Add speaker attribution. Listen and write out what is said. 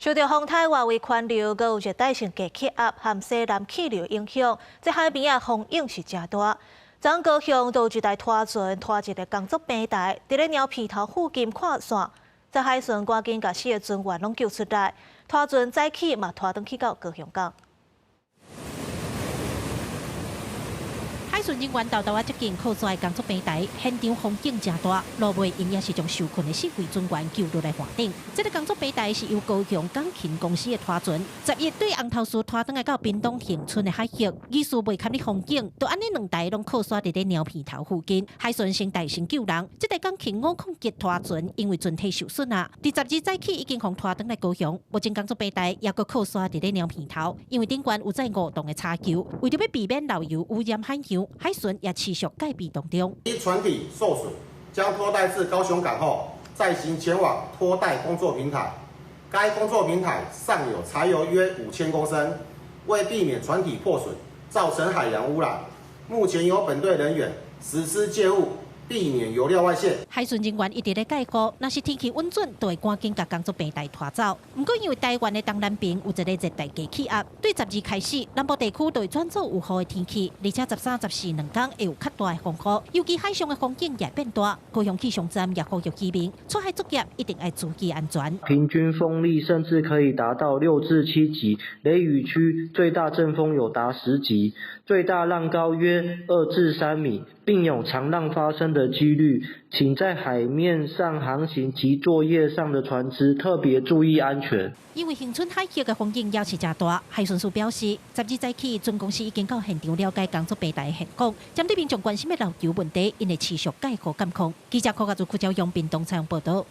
Speaker 1: 受到风台外围环流、佮有热带性低气压和西南气流影响，这海边啊风影是真大。昨高雄都有一台拖船拖一个工作平台，伫咧鸟皮头附近看线，在海巡赶紧把4个船员拢救出来，拖船载起嘛拖转去到高雄港。
Speaker 2: 海巡人员豆豆接近靠山的工作平台，现场风景真大，路尾因也是将受困的4位船员救落来岸顶。这个工作平台是由高雄港勤公司的拖船，10日对红头树拖转来到屏东恒春的海域，技术未堪的风景，就安尼2台拢靠山伫咧鸟皮头附近。海巡先大声救人，这台港勤507拖船因为船体受损啊，第10日载起已经互拖转来高雄。目前工作平台也搁靠山伫咧鸟皮头，因为顶悬有载5栋的叉球，为着要避免漏油污染海洋。 海巡也持续戒备当中。
Speaker 3: 因船体受损，将拖带至高雄港后，再行前往拖带工作平台。该工作平台上有柴油约5000公升，为避免船体破损造成海洋污染，目前由本队人员实施借物，避免油料外泄。
Speaker 2: 海巡人员一直咧戒护，若是天气稳准，就会赶紧甲工作平台拖走。不过因为台湾的东南边有一个热带低气压，对10日开始，南部地区就会转做有雨的天气，而且13、14 2天会有较大的风雨，尤其海上的风景也变大。高雄气象站也呼吁居民出海作业一定要注意安全。
Speaker 4: 平均风力甚至可以达到6至7级，雷雨区最大阵风有达10级，最大浪高约2至3米，并有长浪发生的几率，请在海面上航行及作业上的船只特别注意安全。
Speaker 2: 因为恒春海域的风景也是真大，海巡署表示，10日载起，船公司已经到现场了解工作平台的现况，针对民众关心的漏油问题，因会持续戒护监控。记者柯家族区交用屏东采访报道。